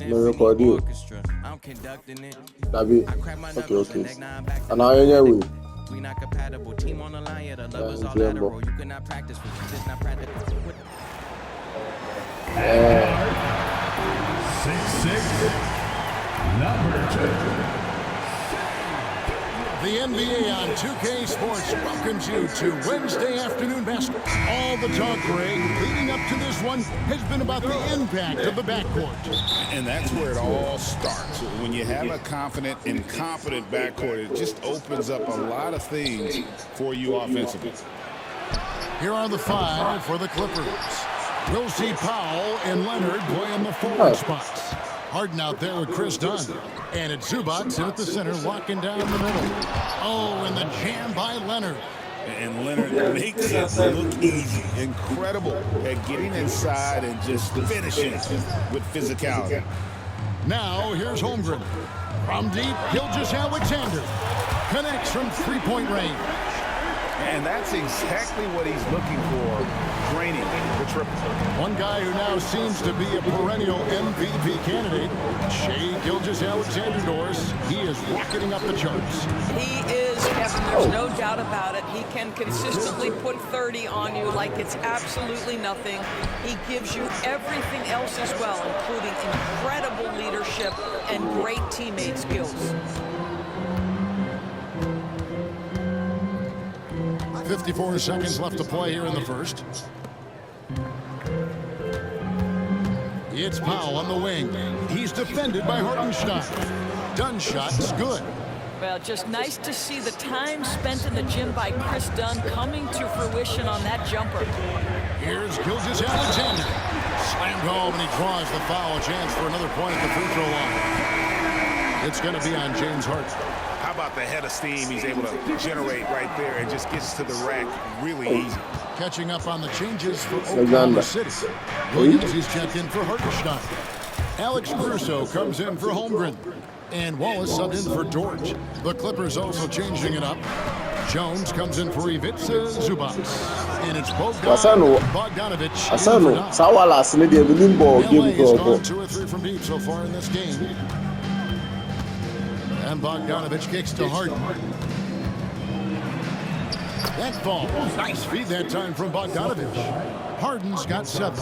No record you. Dabi. Okay. And I anyway. We not compatible. Team on the line, yeah, the love is all lateral. You cannot practice with just not practice. 6'6", number 2. The NBA on 2K Sports welcomes you to Wednesday afternoon basketball. All the talk, Greg, leading up to this one has been about the impact of the backcourt. And that's where it all starts. When you have a confident and competent backcourt, it just opens up a lot of things for you offensively. Here are the five for the Clippers. We'll see Powell and Leonard playing the forward spots. Harden out there with Chris Dunn. And it's Zubac in at the center, locking down the middle. Oh, and the jam by Leonard. And Leonard makes it look easy. Incredible at getting inside and just finishing with physicality. Now, here's Holmgren. From deep, Gilgeous-Alexander connects from three-point range. And that's exactly what he's looking for, draining the triple. One guy who now seems to be a perennial MVP candidate, Shai Gilgeous-Alexander, Doris. He is rocketing up the charts. He is, Kevin, there's no doubt about it. He can consistently put 30 on you like it's absolutely nothing. He gives you everything else as well, including incredible leadership and great teammate skills. 54 seconds left to play here in the first. It's Powell on the wing. He's defended by Hartenstein. Dunn shot is good. Well, just nice to see the time spent in the gym by Chris Dunn coming to fruition on that jumper. Here's Gilgeous-Alexander. Slammed home, and he draws the foul. A chance for another point at the free throw line. It's going to be on James Harden. How about the head of steam he's able to generate right there and just gets to the rack really easy. Catching up on the changes for Oklahoma City. Williams is checked in for Hartenstein. Alex Caruso comes in for Holmgren. And Wallace subbed in for George. The Clippers also changing it up. Jones comes in for Ivica Zubac. And it's Bogdanovic. Asano. Sawala Sinidi Limbo game gone 2 or 3 from deep so far in this game. And Bogdanovic kicks to Harden. That ball. Nice feed that time from Bogdanovic. Harden's got 7.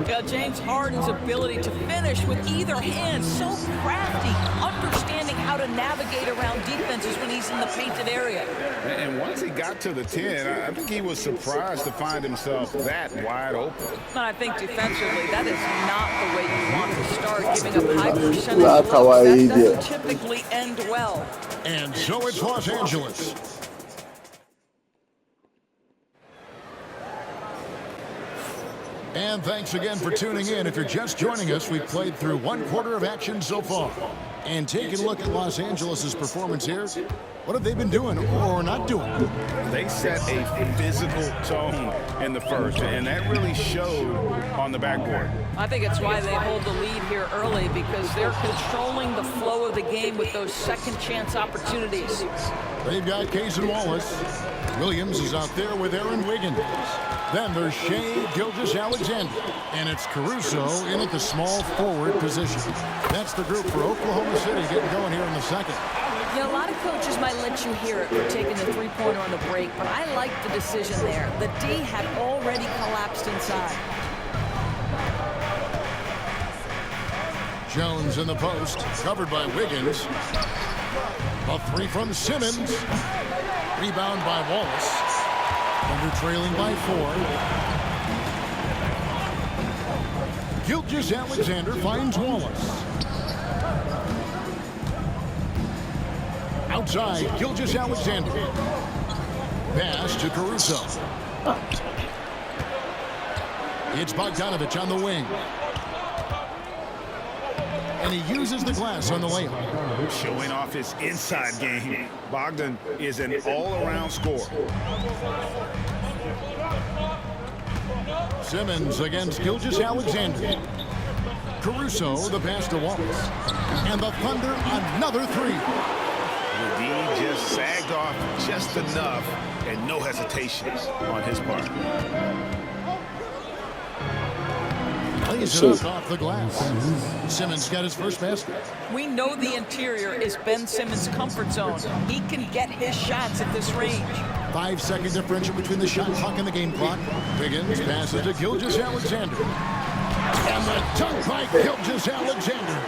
Yeah, James Harden's ability to finish with either hand, so crafty, understanding how to navigate around defenses when he's in the painted area. And once he got to the 10, I think he was surprised to find himself that wide open. And I think defensively, that is not the way you want to start, giving up high percentage looks. That doesn't typically end well. And so it's Los Angeles. And thanks again for tuning in. If you're just joining us, we've played through 1 quarter of action so far. And taking a look at Los Angeles' performance here, what have they been doing or not doing? They set a physical tone in the first, and that really showed on the backboard. I think it's why they hold the lead here early, because they're controlling the flow of the game with those second chance opportunities. They've got Case and Wallace. Williams is out there with Aaron Wiggins. Then there's Shai Gilgeous-Alexander. And it's Caruso in at the small forward position. That's the group for Oklahoma City getting going here in the second. You know, a lot of coaches might let you hear it for taking the three-pointer on the break, but I like the decision there. The D had already collapsed inside. Jones in the post, covered by Wiggins. A 3 from Simmons. Rebound by Wallace. Thunder trailing by 4. Gilgeous-Alexander finds Wallace. Outside, Gilgeous-Alexander. Pass to Caruso. It's Bogdanovic on the wing. And he uses the glass on the layup. Showing off his inside game. Bogdan is an all-around scorer. Simmons against Gilgeous-Alexander. Caruso, the pass to Wallace. And the Thunder, another 3. The D just sagged off just enough, and no hesitation on his part. lays it up off the glass. Simmons got his first basket. We know the interior is Ben Simmons' comfort zone. He can get his shots at this range. 5-second differential between the shot clock and the game clock. Wiggins passes to Gilgeous-Alexander. And the dunk by Gilgeous-Alexander.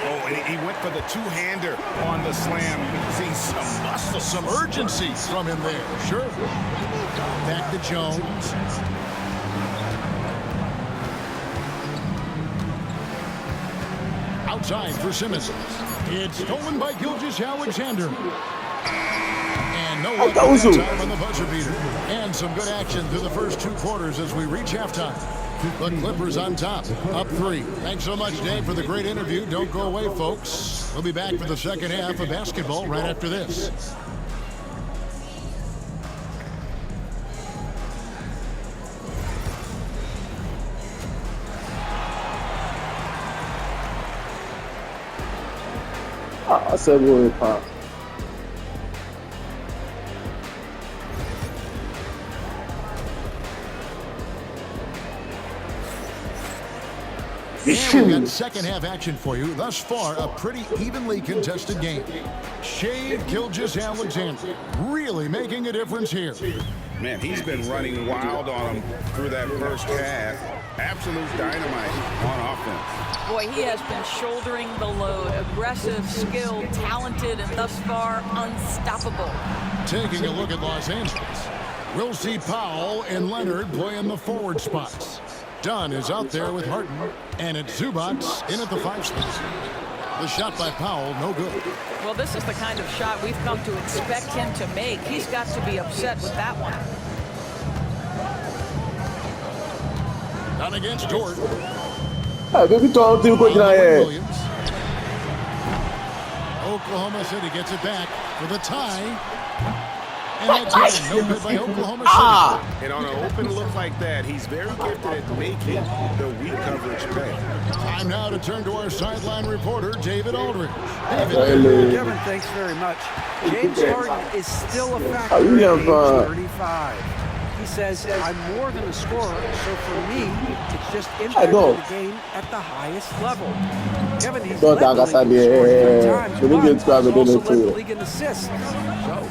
Oh, and he went for the two-hander on the slam. You can see some muscle, Some urgency from him there. Sure. Back to Jones. Outside for Simmons. It's stolen by Gilgeous-Alexander. And no one time on the buzzer beater. And some good action through the first 2 quarters as we reach halftime. The Clippers on top, up 3. Thanks so much, Dave, for the great interview. Don't go away, folks. We'll be back for the second half of basketball right after this. I said we're pop. And we've got second half action for you. Thus far, a pretty evenly contested game. Shea Gilgeous-Alexander really making a difference here. Man, he's been running wild on him through that first half. Absolute dynamite on offense. Boy, he has been shouldering the load. Aggressive, skilled, talented, and thus far, unstoppable. Taking a look at Los Angeles. We'll see Powell and Leonard play in the forward spots. Dunn is out there with Harden, and it's Zubac in at the 5 spot. The shot by Powell, no good. Well, this is the kind of shot we've come to expect him to make. He's got to be upset with that one. Down against Dort. Baby, don't do good now. Williams. Oklahoma City gets it back for the tie. And that's it. No good by Oklahoma City. And on an open look like that, he's very gifted at making the weak coverage pay. Time now to turn to our sideline reporter, David Aldridge. David. Kevin, thanks very much. James Harden is still a factor Oh, yeah, at age 35. He says, I'm more than a scorer, so for me, it's just impacting the game at the highest level. Kevin, he's led the league in scoring 3 times, but he's also led the league in assists. So,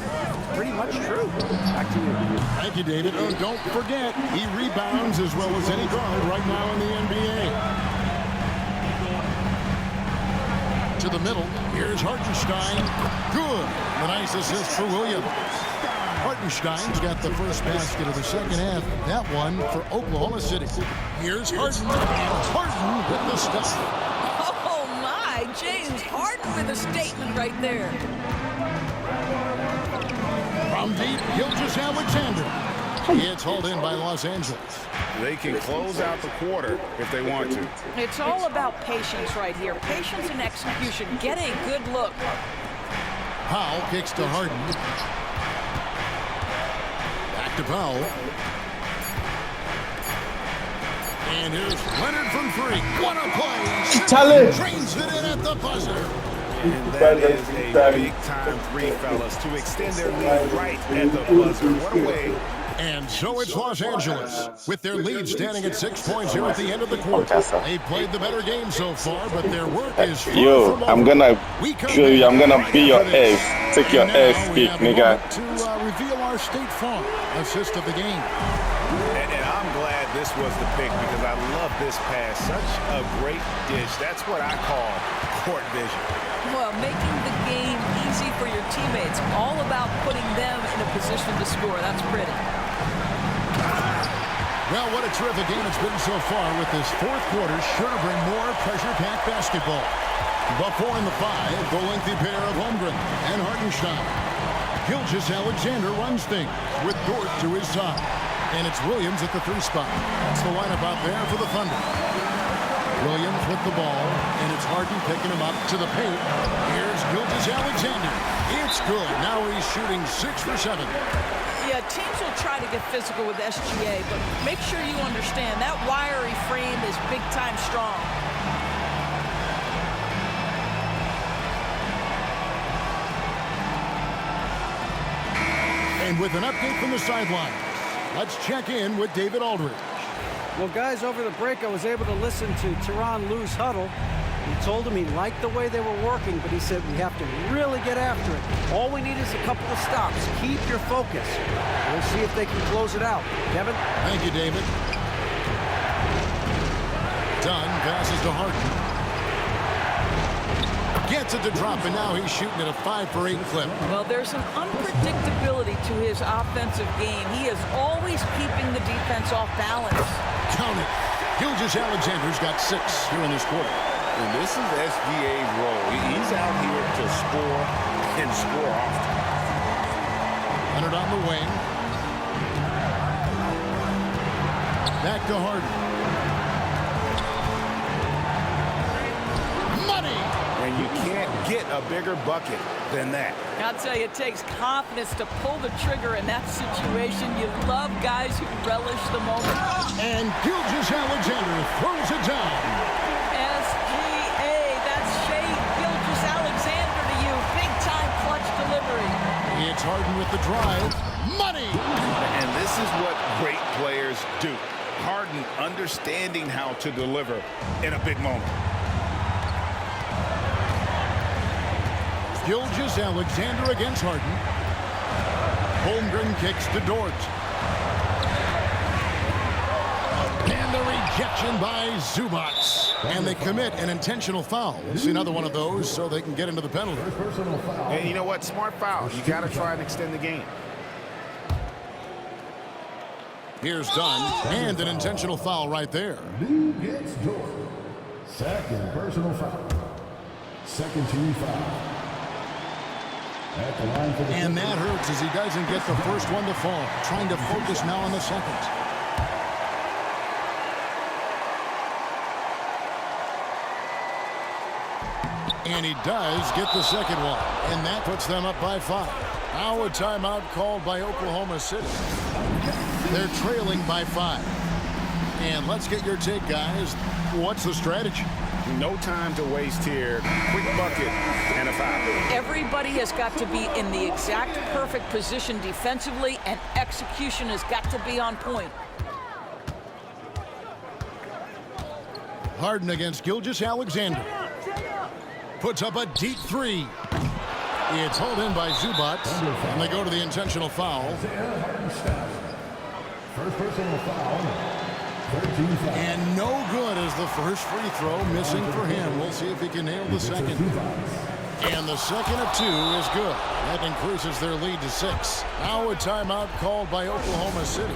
pretty much true. Back to you. Thank you, David. Oh, don't forget, he rebounds as well as any guard right now in the NBA. To the middle, here's Hartenstein. Good. A nice assist for Williams. Hartenstein's got the first basket of the second half. That one for Oklahoma City. Here's Harden, and Harden with the stuff. Oh, my. James Harden with a statement right there. From deep, Gilgeous-Alexander. It's hauled in by Los Angeles. They can close out the quarter if they want to. It's all about patience right here. Patience and execution. Get a good look. Powell kicks to Harden. Back to Powell. And here's Leonard from 3. What a play! Charlie. Trains it in at the buzzer. And that is a big-time 3, fellas, to extend their lead right at the buzzer. What a way. And so it's Los Angeles, with their lead standing at 6 points here at the end of the quarter. They've played the better game so far, but their work is far Yo, from I'm over. gonna show you, I'm gonna be your ace. Take your And ace now we pick, have a nigga. moment to reveal our State Farm assist of the game. And I'm glad this was the pick because I love this pass. Such a great dish. That's what I call court vision. Well, making the game easy for your teammates. All about putting them in a position to score. That's pretty. Well, what a terrific game it's been so far, with this fourth quarter sure to bring more pressure-packed basketball. The 4 and the 5, the lengthy pair of Holmgren and Hartenstein. Gilgeous-Alexander runs things with Dort to his side. And it's Williams at the 3 spot. That's the lineup out there for the Thunder. Williams with the ball, and it's Harden picking him up to the paint. Here's Gilgeous-Alexander. It's good. Now he's shooting 6 for 7. Yeah, teams will try to get physical with SGA, but make sure you understand that wiry frame is big-time strong. And with an update from the sideline, let's check in with David Aldridge. Well, guys, over the break, I was able to listen to Tyronn Lue's huddle. He told him he liked the way they were working, but he said we have to really get after it. All we need is a couple of stops. Keep your focus. We'll see if they can close it out. Kevin? Thank you, David. Dunn passes to Harden. Gets it to drop, and now he's shooting at a 5-for-8 clip. Well, there's an unpredictability to his offensive game. He is always keeping the defense off balance. Count it. Gilgeous-Alexander's got 6 here in this quarter. And this is SGA's role. He's out here to score and score often. Leonard on the wing. Back to Harden. Money! And you can't get a bigger bucket than that. I'll tell you, it takes confidence to pull the trigger in that situation. You love guys who relish the moment. And Gilgeous-Alexander throws it down. SGA, that's Shai Gilgeous-Alexander to you. Big-time clutch delivery. It's Harden with the drive. Money! And this is what great players do. Harden understanding how to deliver in a big moment. Gilgeous-Alexander against Harden. Holmgren kicks to Dort. And the rejection by Zubac. And they commit an intentional foul. We'll see another one of those so they can get into the penalty. And you know what? Smart foul. You got to try and extend the game. Here's Dunn. And an intentional foul right there. Lue gets Dort. Second personal foul. Second team foul. At the line for the And that hurts as he doesn't get the first one to fall. Trying to focus now on the second. And he does get the second one. And that puts them up by 5. Now a timeout called by Oklahoma City. They're trailing by 5. And let's get your take, guys. What's the strategy? No time to waste here. Quick bucket and a foul. Everybody has got to be in the exact perfect position defensively, and execution has got to be on point. Harden against Gilgeous-Alexander. Puts up a deep 3. It's hauled in by Zubac, and they go to the intentional foul. first personal foul. 13 foul. And no good as the first free throw missing for him. We'll see if he can nail the second. And the second of 2 is good. That increases their lead to 6. Now a timeout called by Oklahoma City.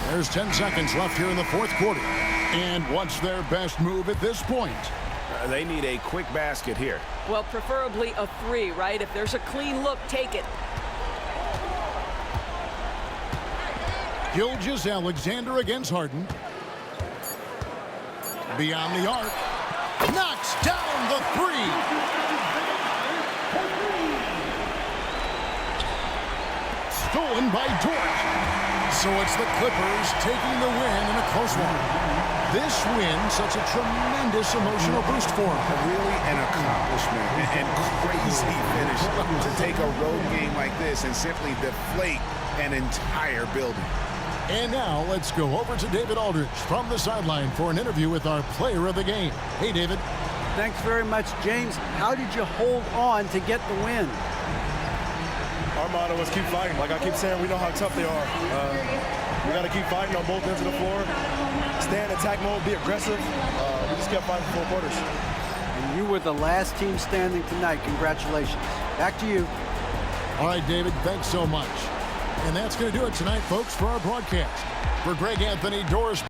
There's 10 seconds left here in the fourth quarter. And what's their best move at this point? They need a quick basket here. Well, preferably a 3, right? If there's a clean look, take it. Gilgeous-Alexander against Harden. Beyond the arc. Knocks down the 3. Stolen by Dort. So it's the Clippers taking the win in a close one. This win, such a tremendous emotional boost for them. Really an accomplishment and crazy finish to take a road game like this and simply deflate an entire building. And now let's go over to David Aldridge from the sideline for an interview with our player of the game. Hey, David. Thanks very much, James. How did you hold on to get the win? Our motto was keep fighting. Like I keep saying, we know how tough they are. We got to keep fighting on both ends of the floor. Stay in attack mode, be aggressive. We just kept fighting for 4 quarters. And you were the last team standing tonight. Congratulations. Back to you. All right, David, thanks so much. And that's going to do it tonight, folks, for our broadcast. For Greg Anthony, Doris